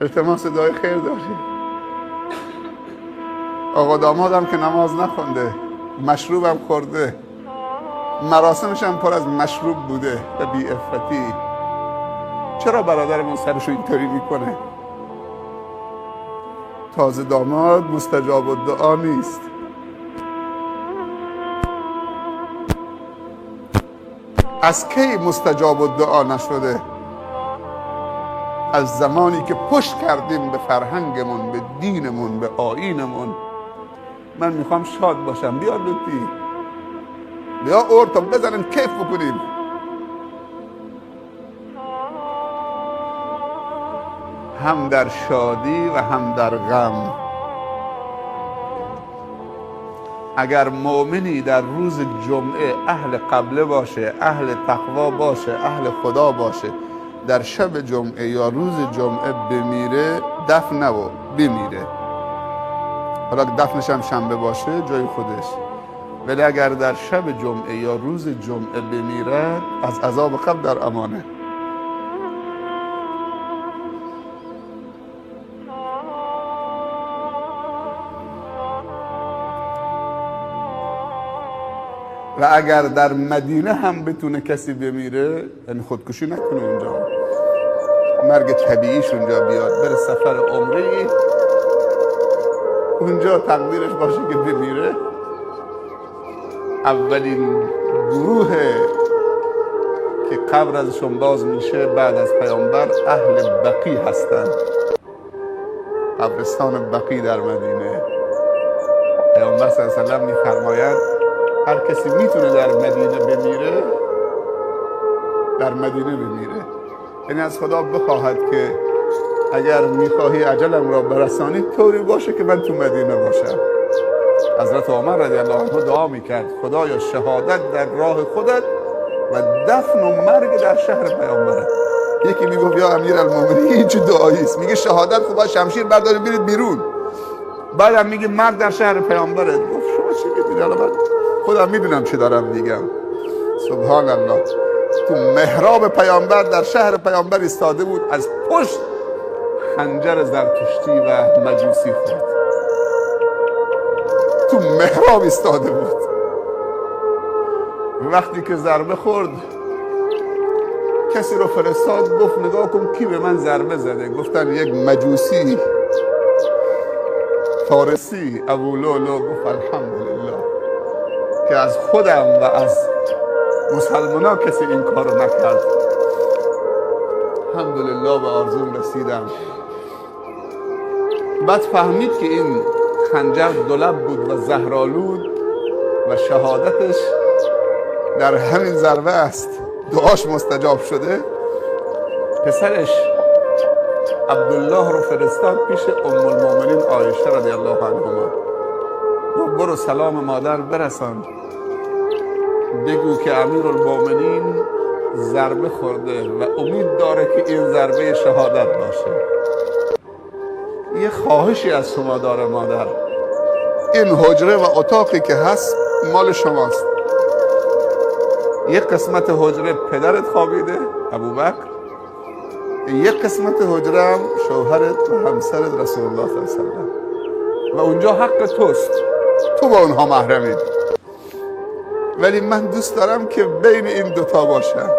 التماس دعای خیر داریم. آقا دامادم که نماز نخونده، مشروبم خورده، مراسمش هم پر از مشروب بوده و بی‌عفتی، چرا برادرمون سرشو اینطوری میکنه؟ تازه داماد مستجاب الدعا نیست. از کی مستجاب الدعا نشده؟ از زمانی که پشت کردیم به فرهنگمون، به دینمون، به آیینمون. من میخوام شاد باشم، بیا لطفی، بیا اورتا بزنن کیف بکنیم. هم در شادی و هم در غم. اگر مؤمنی در روز جمعه اهل قبله باشه، اهل تقوا باشه، اهل خدا باشه، در شب جمعه یا روز جمعه بمیره، دفن نبو بمیره. حالا دفنش هم شنبه باشه جای خودش، ولی اگر در شب جمعه یا روز جمعه بمیره، از عذاب قبر در امانه. و اگر در مدینه هم بتونه کسی بمیره، یعنی خودکشی نکنه اونجا، مرگ طبیعیش اونجا بیاد، بره سفر عمره، اونجا تقدیرش باشه که بمیره، اولین گروه که قبر ازشون باز میشه بعد از پیامبر اهل بقی هستن. قبرستان بقی در مدینه. پیامبر صلی الله علیه و سلم میفرماید هر کسی میتونه در مدینه بمیره، در مدینه بمیره. یعنی از خدا بخواهد که اگر میخواهی اجلم را برسانی، طوری باشه که من تو مدینه باشم. حضرت عمر رضی الله عنه دعا میکرد خدایا شهادت در راه خودت و دفن و مرگ در شهر پیامبرت. یکی میگفت یا امیرالمومنین این چه دعایی است؟ میگه شهادت خب باید شمشیر بردارید برید بیرون، بعدم میگه مرگ در شهر پیامبرت. گفت شما چی میدونی؟ حالا من خودم میدونم چی دارم میگم. سبحان الله. تو محراب پیامبر در شهر پیامبر ایستاده بود، از پشت خنجر زرتشتی و مجوسی خورد. تو محراب ایستاده بود. وقتی که ضربه خورد کسی رو فرستاد، گفت نگاه کن کی به من ضربه زده. گفتن یک مجوسی فارسی ابو لولو. گفت الحمدلله که از خودم و از مسلمانا کسی این کارو نکرد. الحمدلله به آرزوم رسیدم. بعد فهمید که این خنجر دولب بود و زهرآلود و شهادتش در همین ضربه است. دعاش مستجاب شده. پسرش عبدالله رو فرستاد پیش ام المؤمنین عایشه رضی الله عنها. گفت برو سلام مادر برسان، بگو که امیرالمؤمنین ضربه خورده و امید داره که این ضربه شهادت باشه. یه خواهشی از شما داره مادر، این حجره و اتاقی که هست مال شماست. یک قسمت حجره پدرت خوابیده ابوبکر، یک قسمت حجره هم شوهرت و همسرت رسول الله صلی الله علیه و سلم و اونجا حق توست، تو با اونها محرمی. ولی من دوست دارم که بین این دوتا باشم.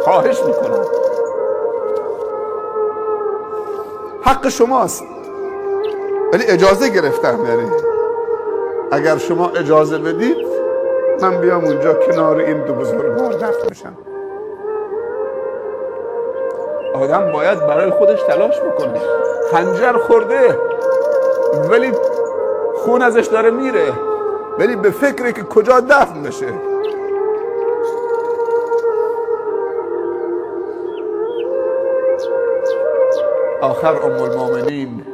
خواهش میکنم، حق شماست، ولی اجازه گرفتم. یعنی اگر شما اجازه بدید من بیام اونجا کنار این دو بزرگوار دفن بشم. آدم باید برای خودش تلاش بکنه. خنجر خورده ولی خون ازش داره میره، ولی به فکره که کجا دفن بشه. آخر ام المؤمنین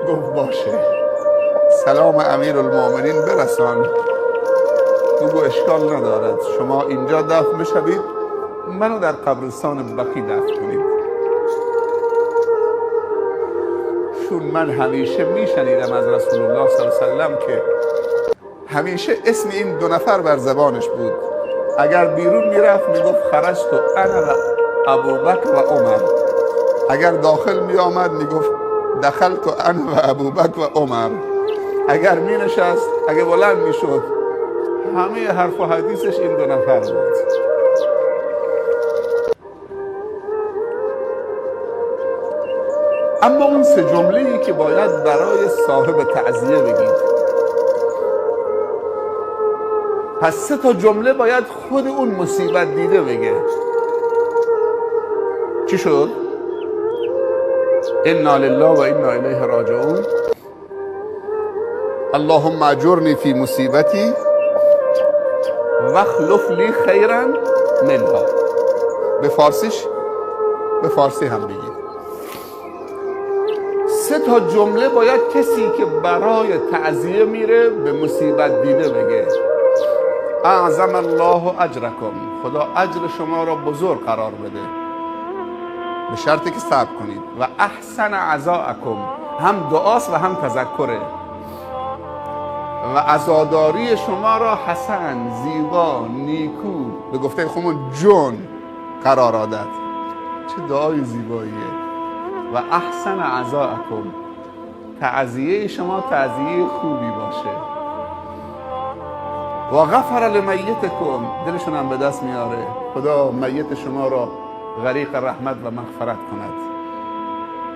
گفت باشه سلام امیرالمؤمنین برسان. بگو اشکال ندارد، شما اینجا دفن بشوید، منو در قبرستان بقی دفن کنید. چون من همیشه میشنیدم از رسول الله صلی الله علیه و سلم که همیشه اسم این دو نفر بر زبانش بود، اگر بیرون میرفت میگفت خرجت انا و ابوبکر و عمر. اگر داخل میآمد میگفت دخلت انا و ابوبکر و عمر. اگر می نشست، اگه بلند میشد، همه حرف و حدیثش این دو نفر بود. اما اون سه جمله‌ای که باید برای صاحب تعزیه بگید، پس سه تا جمله باید خود اون مصیبت دیده بگه. چی شد؟ انا لله و انا الیه راجعون، اللهم اجرنی فی مصیبتی واخلف لی خیرا منها. به فارسی هم بگید. سه تا جمله باید کسی که برای تعزیه میره به مصیبت دیده بگه. اعظم الله اجرکم، خدا اجر شما را بزرگ قرار بده، به شرطی که صبر کنید. و احسن عزاءکم، هم دعاست و هم تذکره. و عزاداری شما را حسن، زیبا، نیکو، به گفته خودمون جون قرار داد. چه دعای زیباییه. و احسن عزاءکم، تعزیه شما تعزیه خوبی باشه. و غفر لمیتکم، دلشون هم به دست میاره، خدا میت شما را غریق رحمت و مغفرت کند.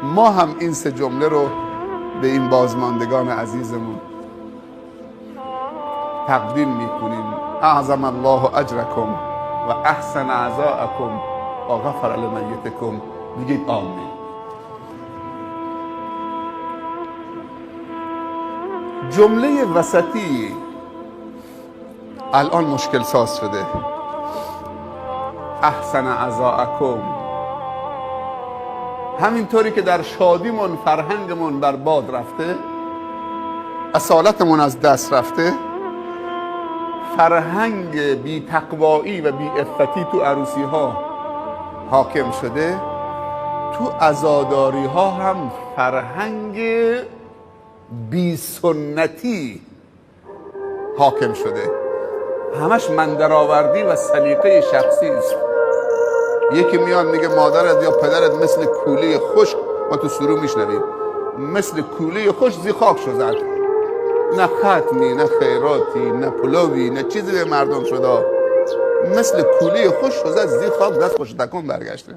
ما هم این سه جمله رو به این بازماندگان عزیزمون تقدیم میکنیم. اعظم الله اجرکم و احسن عزاءکم و غفر لمیتکم. بگید آمین. جمله وسطی الان مشکل ساز شده. احسن عزاءکم، همینطوری که در شادیمون فرهنگمون برباد رفته، اصالتمون از دست رفته، فرهنگ بی تقوایی و بی عفتی تو عروسی ها حاکم شده، تو عزاداری ها هم فرهنگ بی سنتی حاکم شده. همش مندرآوردی و سلیقه شخصی است. یکی میاد میگه مادرت یا پدرت مثل کوله خشک، ما تو سرو میشنویم، مثل کوله خشک زی خاک شد، نه ختمی، نه خیراتی، نه پلوی، نه چیزی به مردم شده، مثل کوله خشک شد زی خاک، دست خوش تکون برگشته.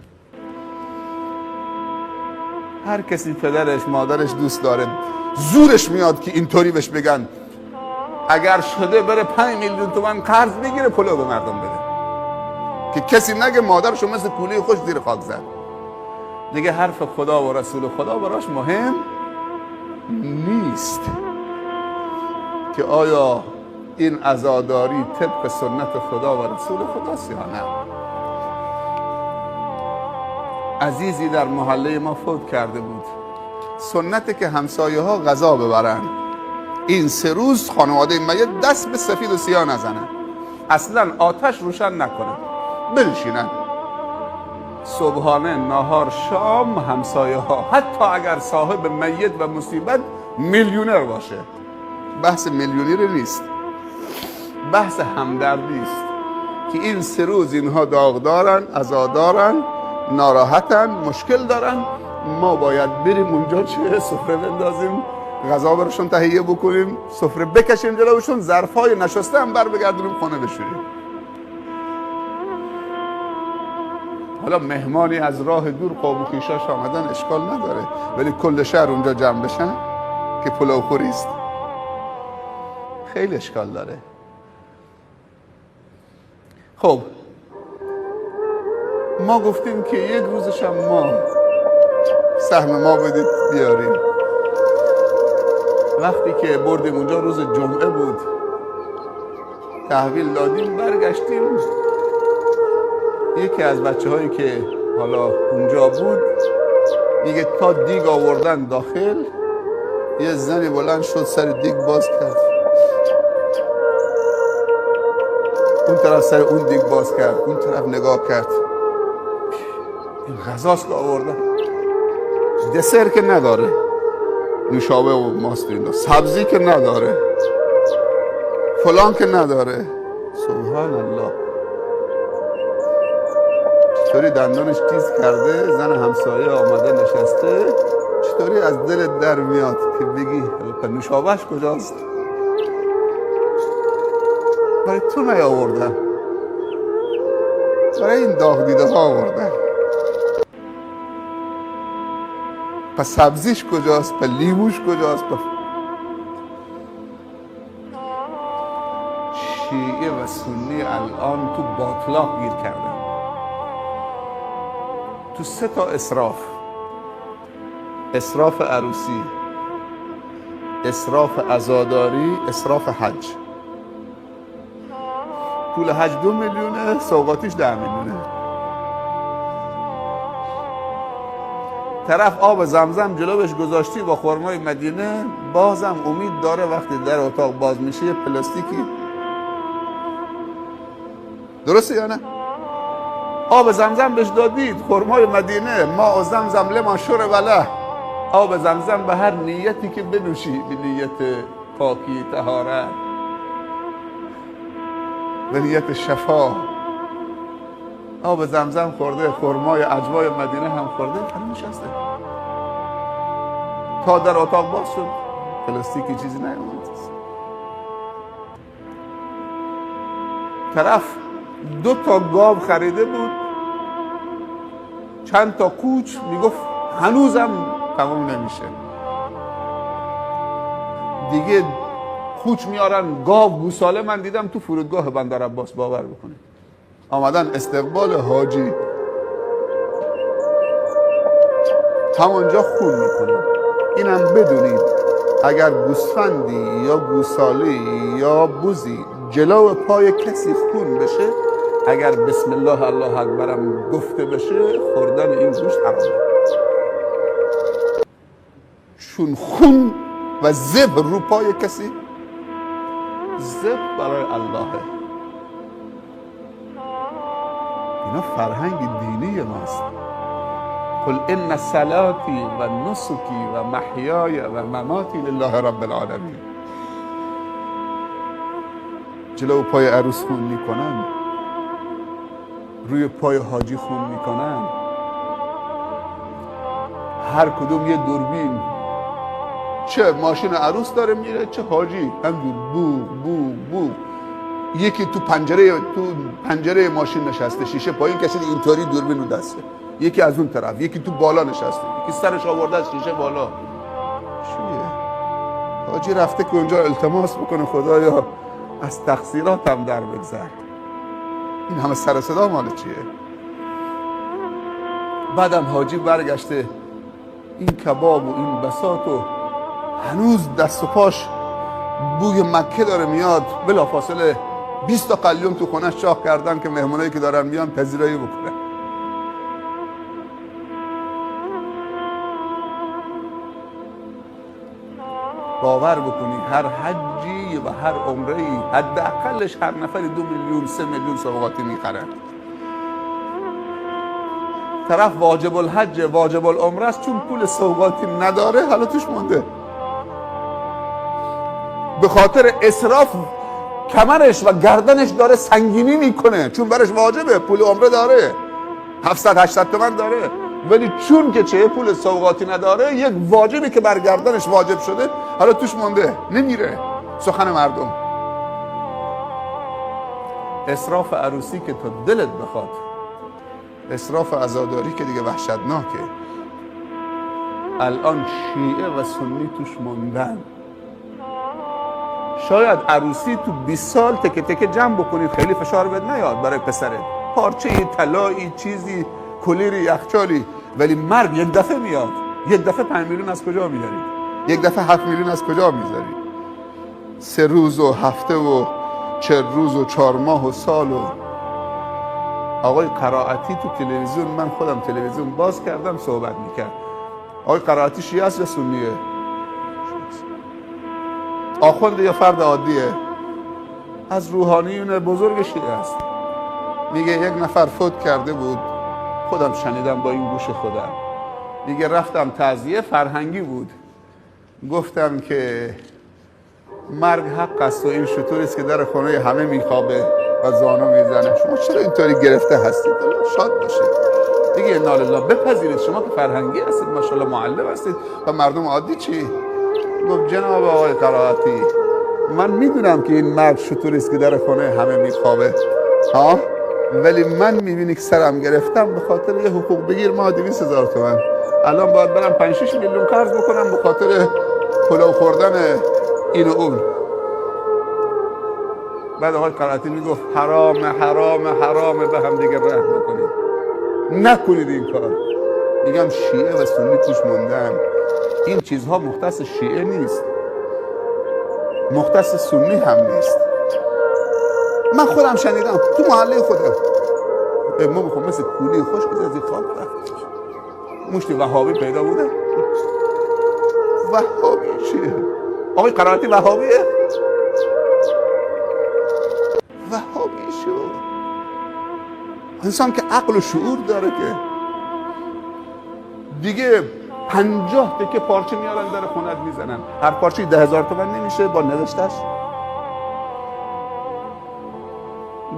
هر کسی پدرش مادرش دوست داره، زورش میاد که اینطوری بهش بگن اگر شده بره 5 میلیون تومان قرض بگیره پلو به مردم بده، که کسی نگه مادرشو مثل کوله خوش زیر خاک زد. دیگه حرف خدا و رسول خدا براش مهم نیست که آیا این عزاداری طبق سنت خدا و رسول خداست یا نه. عزیزی در محله ما فوت کرده بود. سنته که همسایه ها غذا ببرن، این 3 روز خانواده میت دست به سفید و سیاه نزنن، اصلا آتش روشن نکنن، بنشینن صبحانه، نهار، شام همسایه ها، حتی اگر صاحب میت و مصیبت میلیونر باشه. بحث میلیونیر نیست، بحث همدردی است که این 3 روز اینها داغ دارن، عزادارن، ناراحتن، مشکل دارن. ما باید بریم اونجا چه سفره بندازیم، غذا برشون تهیه بکنیم، سفره بکشیم جلوشون، ظرفای نشسته هم بر بگردونیم خونه بشوریم. حالا مهمانی از راه دور قوم و خویشاش آمدن اشکال نداره، ولی کل شهر اونجا جمع بشن که پلو خوری است، خیلی اشکال داره. خب ما گفتیم که یک روزش هم ما سهم ما بدید بیاریم. وقتی که بردیم اونجا روز جمعه بود، تحویل دادیم، برگشتیم، یکی از بچه هایی که حالا اونجا بود میگه تا دیگ آوردن داخل، یه زنی بلند شد سر دیگ باز کرد، اون طرف سر اون دیگ باز کرد، اون طرف نگاه کرد، این غذاست که آوردن، دسر که نداره، نوشابه و ماست اینا، سبزی که نداره، فلان که نداره. سبحان الله. چطوری دندانش تیز کرده، زن همسایه آمده نشسته، چطوری از دلت در میاد که بگی نوشابهش کجاست؟ برای تو نیاوردن، برای این داغ دیده ها آوردن. پس سبزیش کجاست؟ پس لیموش کجاست؟ شیعه و سنی الان تو باطلاق گیر کردن، تو 3 تا اسراف: اسراف عروسی، اسراف عزاداری، اسراف حج. پول حج 2 میلیونه، سوغاتیش 10 میلیونه. طرف آب زمزم جلوش گذاشتی با خرمای مدینه، بازم امید داره وقتی در اتاق باز میشه یه پلاستیکی. درسته یا نه؟ آب زمزم بهش دادید، خرمای مدینه، ماء زمزم لمن شرب له، آب زمزم به هر نیتی که بنوشی، به نیت پاکی، طهارت، به نیت شفا. آب زمزم خورده، خرمای عجوای مدینه هم خورده، الان نشسته. تا در اتاق باز شد پلاستیکی چیزی نیومد. طرف 2 تا گاو خریده بود، چند تا کوچ، میگفت هنوزم تمام نمیشه. دیگه کوچ میارن، گاو گوساله من دیدم تو فرودگاه بندر عباس، باور بکنید. آمدن استقبال حاجی، همونجا خون میکنن. اینم بدونید اگر گوسفندی یا گوسالی یا بوزی جلو پای کسی خون بشه، اگر بسم الله الله اکبرم گفته بشه، خوردن این گوشت حرامه. چون خون و ذبح رو پای کسی، ذبح برای اللهه. اینا فرهنگ دینی ماست. قل ان صلاتی و نسکی و محیای و مماتی لله رب العالمین. جلو پای عروس خون میکنن، روی پای حاجی خون میکنن، هر کدوم یه دوربین، چه ماشین عروس داره میره چه حاجی، همجور بو بو بو. یکی تو پنجره ماشین نشسته، شیشه پایین کشیده، اینطوری دوربین رو دسته، یکی از اون طرف، یکی تو بالا نشسته، یکی سرش آورده از شیشه بالا. چیه؟ حاجی رفته که اونجا التماس بکنه خدایا از تقصیراتم در بگذر. این همه سر صدا مال چیه؟ بعدم حاجی برگشته این کباب و این بساط و هنوز دست و پاش بوی مکه داره میاد، بلافاصله 20 تا قلیون تو خونش چاق کردن که مهمونایی که دارن میان پذیرایی بکنه. باور بکنی هر حجی و هر عمره‌ای حداقلش هر نفری 2 میلیون 3 میلیون سوغاتی میخره. طرف واجب الحج واجب العمره است، چون پول سوغاتی نداره حالا توش مونده. به خاطر اسراف کمرش و گردنش داره سنگینی میکنه، چون برش واجبه، پول عمره داره، 700-800 تومن داره، ولی چون که چه پول سوغاتی نداره، یک واجبی که بر گردنش واجب شده حالا توش مونده، نمیره. سخن مردم. اسراف عروسی که تا دلت بخواد، اسراف عزاداری که دیگه وحشتناکه. الان شیعه و سنی توش موندن. شاید عروسی تو 20 سال تکه تکه جمع بکنید، خیلی فشار بهت نیاد برای پسرت، پارچه طلایی، چیزی، کلیری، یخچالی، ولی مرگ یک دفعه میاد. یک دفعه 5 میلیون از کجا میارید؟ یک دفعه 7 میلیون از کجا میذارید؟ 3 روز و هفته و 40 روز و 4 ماه و سال. و آقای قرائتی تو تلویزیون، من خودم تلویزیون باز کردم صحبت میکرد. آقای قرائتی شیعه است یا سنیه؟ آخونده یا فرد عادیه؟ از روحانیون بزرگ شیعه است. میگه یک نفر فوت کرده بود، خودم شنیدم با این گوش خودم. میگه رفتم تعزیه، فرهنگی بود، گفتم که مرگ حق است و این شطوری است که در خانه همه میخوابه و زانو میزنه. شما چرا اینطوری گرفته هستید؟ شاد باشید دیگه. انا لله. بپذیرید شما که فرهنگی هستید، ماشاءالله معلم هستید و مردم عادی چی؟ گفت جناب آقای قرائتی، من میدونم که این مرد شطوری است که در خانه همه میخوابه ها، ولی من میبینی که سرم گرفتم به خاطر یه حقوق بگیر ما 200,000 تومان الان باید برم 5-6 میلیون قرض بکنم به خاطر پلو خوردن این و اون. بعد آقای قرائتی میگفت حرام حرام حرام، به هم دیگه رحم بکنید، نکنید این کار. میگم شیعه و سنی توش موندن. این چیزها مختص شیعه نیست، مختص سنی هم نیست. من خودم شنیدم تو محله خودم ما بخون مثل کولی خوش که از این خاک رفت مشتی وهابی پیدا بوده. وهابی چیه؟ آقای قرائتی وهابیه؟ وهابی شو انسان که عقل و شعور داره که دیگه 50 تکه پارچه میارن در خونت میزنن، هر پارچه 10,000 تومان نمیشه با نوشتش.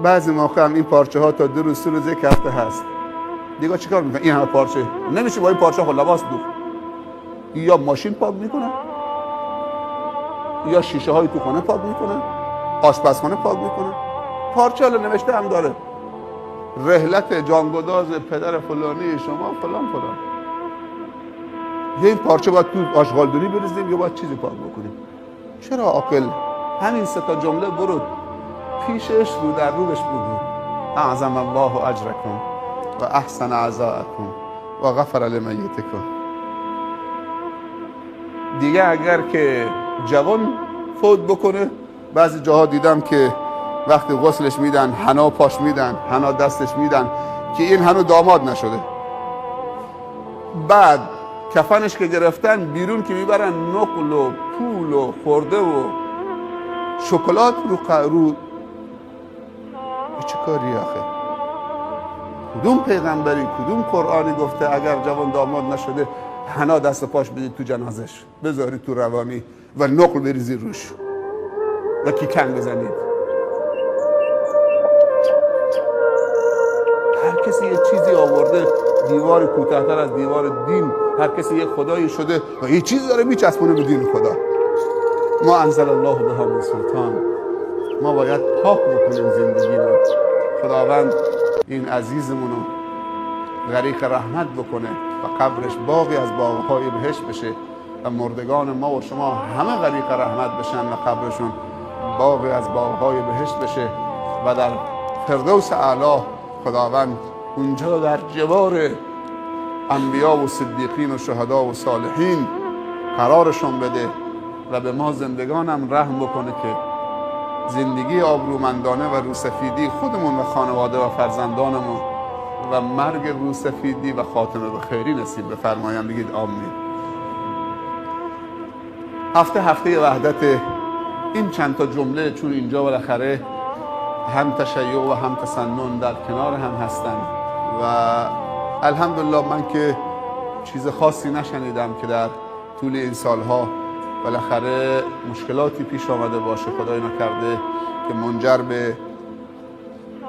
بعضی موقع هم این پارچه ها تا 2 روز 3 روز 1 هفته هست. دیگه چیکار میکنن؟ این همه پارچه نمیشه با این پارچه ها لباس دوخت. یا ماشین پاک میکنن، یا شیشه های تو خانه پاک میکنن، آشپزخانه پاک میکنن. پارچه حالا نوشته هم داره رحلت جانگداز پدر فلانی شما فلان فلان. یه این پارچه باید تو آشغالدونی بریزیم یا باید چیزی پاک بکنیم. چرا عاقل همین 3 تا جمله برو پیشش رو در روبش بگو اعظم الله اجرکم و احسن عزاءکم و غفر لمیتکم. دیگه اگر که جوان فوت بکنه، بعضی جاها دیدم که وقتی غسلش میدن حنا پاش میدن، حنا دستش میدن که این هنو داماد نشده. بعد کفنش که گرفتن بیرون که میبرن نقل و پول و خورده و شکلات رو چه کاری آخه؟ کدوم پیغمبری کدوم قرآنی گفته اگر جوان داماد نشده حنا دست پاش بدید تو جنازش، بذارید تو روانی و نقل بریزید روش و کیکن بزنید؟ هر کسی یه چیزی آورده، دیوار کوتاه‌تر از دیوار دین، هر کسی یه خدایی شده و یه چیزی داره میچسبونه به دین خدا. ما انزل الله بها من سلطان. ما باید پاک بکنیم زندگی رو. خداوند این عزیزمونو غریق رحمت بکنه و قبرش باغی از باغهای بهشت بشه و مردگان ما و شما همه غریق رحمت بشن و قبرشون باغی از باغهای بهشت بشه و در فردوس اعلی خداوند اونجا در جوار انبیا و صدیقین و شهدا و صالحین قرارشون بده و به ما زندگانم رحم بکنه که زندگی آبرومندانه و روسفیدی خودمون و خانواده و فرزندانمون و مرگ روسفیدی و خاتمه به خیری نصیب بفرمایم. بگید آمین. هفته وحدت. این چند تا جمله چون اینجا بالاخره هم تشیع و هم تسنن در کنار هم هستن و الحمدلله من که چیز خاصی نشنیدم که در طول این سالها بالاخره مشکلاتی پیش آمده باشه، خدای نکرده که منجر به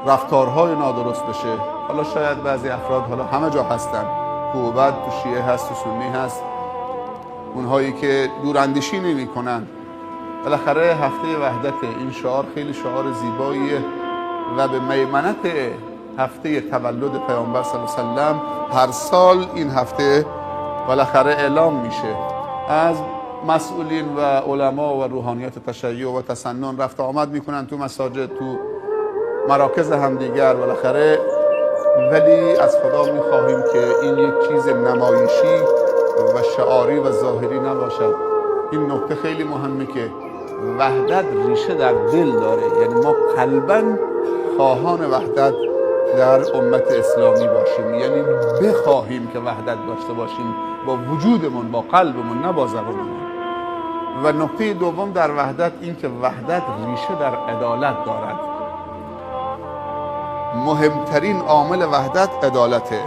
رفتارهای نادرست بشه. حالا شاید بعضی افراد حالا همه جا هستن، خوب و بد تو شیعه هست تو سنی هست، اونهایی که دوراندیشی نمی کنن. بالاخره هفته وحدت، این شعار خیلی شعار زیباییه و به میمنت هفته تولد پیامبر صلی الله علیه و سلم هر سال این هفته بالاخره اعلام میشه. از مسئولین و علما و روحانیت تشیع و تسنن رفت آمد میکنن تو مساجد، تو مراکز همدیگر بالاخره، ولی از خدا میخواهیم که این یک چیز نمایشی و شعاری و ظاهری نباشد. این نکته خیلی مهمه که وحدت ریشه در دل داره، یعنی ما قلباً خواهان وحدت در امت اسلامی باشیم، یعنی بخواهیم که وحدت داشته باشیم با وجودمون، با قلبمون، نه با زبانمون. و نکته دوم در وحدت این که وحدت ریشه در عدالت دارد. مهمترین عامل وحدت عدالته.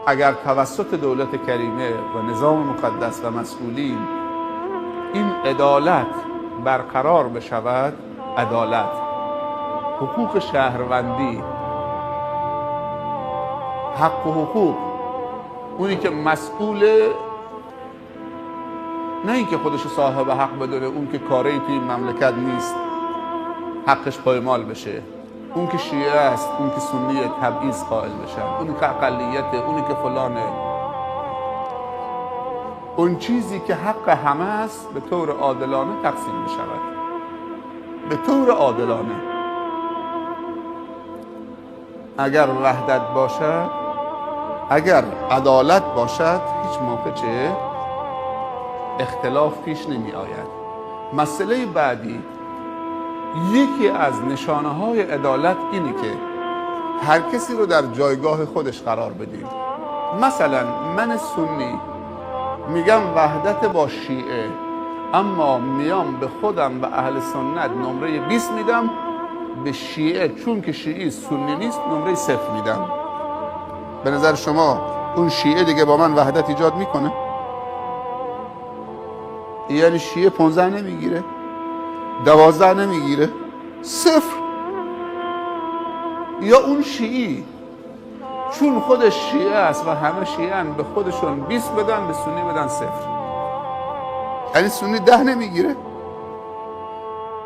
اگر توسط دولت کریمه و نظام مقدس و مسئولین این عدالت برقرار بشود، عدالت، حقوق شهروندی، حق و حقوق، اونی که مسئول، نه اینکه خودش صاحب حق بدونه، اون که کاری توی این مملکت نیست حقش پایمال بشه، اون که شیعه است، اون که سنی تبعیض قائل بشن، اون که اقلیته، اونی که فلانه. اون چیزی که حق همه است به طور عادلانه تقسیم بشود، به طور عادلانه. اگر وحدت باشد، اگر عدالت باشد، هیچ موقع چه اختلاف پیش نمی آید. مسئله بعدی، یکی از نشانه های عدالت اینه که هر کسی رو در جایگاه خودش قرار بدیم. مثلا من سنی میگم وحدت با شیعه، اما میام به خودم و اهل سنت نمره 20 میدم، به شیعه چون که شیعی سنی نیست نمره 0 میدم. به نظر شما اون شیعه دیگه با من وحدت ایجاد میکنه؟ یعنی شیعه 15 نمیگیره، 12 نمیگیره، 0. یا اون شیعی چون خودش شیعه است و همه شیعه‌اند به خودشون 20 بدن، به سنی بدن 0. یعنی سنی 10 نمیگیره،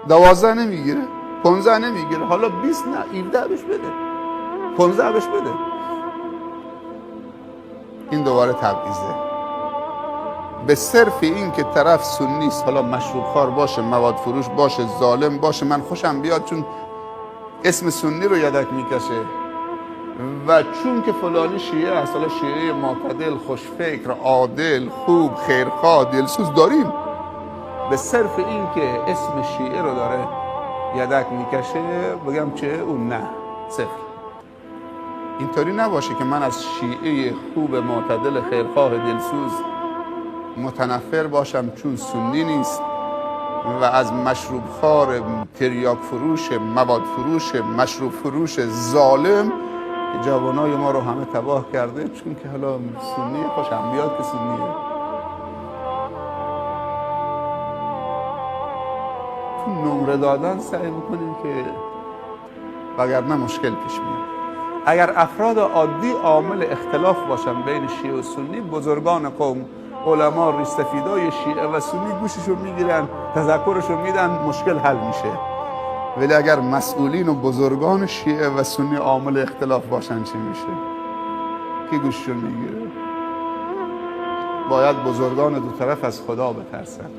12 نمیگیره، 15 نمیگیره، حالا 20 نه 17 بهش بده، 15 بهش بده. این دوباره تبعیضه. به صرف این که طرف سنی است، حالا مشروب خوار باشه، مواد فروش باشه، ظالم باشه، من خوشم بیاد چون اسم سنی رو یدک میکشه، و چون که فلانی شیعه است، حالا شیعه معتدل، خوشفکر، عادل، خوب، خیرخواه، دلسوز داریم، به صرف این که اسم شیعه رو داره یدک میکشه بگم چه اون نه 0. اینطوری نباشه که من از شیعه خوب، معتدل، خیرخواه، دلسوز متنفر باشم چون سنی نیست، و از مشروب خوار، تریاک فروش، مواد فروش، مشروب فروش ظالم که جوانای ما رو همه تباه کرده چون که حالا سنی خوشم بیاد که سنیه. تو نمره دادن سعی بکنیم که وگرنه مشکل پیش میاد. اگر افراد عادی عامل اختلاف باشن بین شیعه و سنی، بزرگان قوم، علما، ریش‌سفیدای شیعه و سنی گوششون میگیرن، تذکرشون میدن، مشکل حل میشه. ولی اگر مسئولین و بزرگان شیعه و سنی عامل اختلاف باشن چی میشه؟ کی گوششون میگیره؟ باید بزرگان دو طرف از خدا بترسن.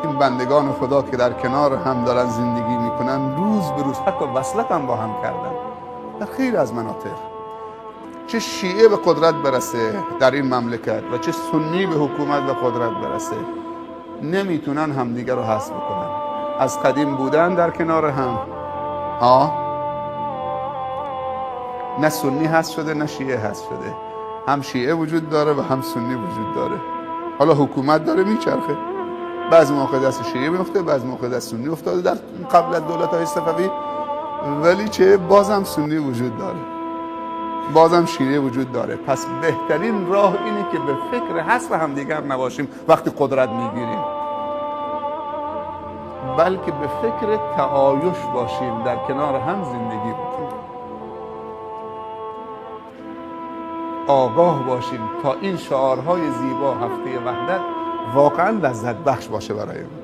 این بندگان خدا که در کنار هم دارن زندگی میکنن، روز به روز حتی وصلت هم با هم کردن در خیلی از مناطق. چه شیعه به قدرت برسه در این مملکت و چه سنی به حکومت و قدرت برسه، نمیتونن همدیگر رو حذف بکنن. از قدیم بودن در کنار هم، نه سنی حذف شده نه شیعه حذف شده، هم شیعه وجود داره و هم سنی وجود داره. حالا حکومت داره میچرخه، بعضی موقع دست شیعه میفته، بعضی موقع دست سنی افتاده در قبل از دولت‌های صفوی، ولی چه بازم سنی وجود داره، بازم شیعه وجود داره. پس بهترین راه اینه که به فکر حذف همدیگر نباشیم وقتی قدرت میگیریم، بلکه به فکر تعایش باشیم، در کنار هم زندگی بکنیم، آگاه باشیم تا این شعارهای زیبا هفته وحدت واقعا لذت بخش باشه برای ما.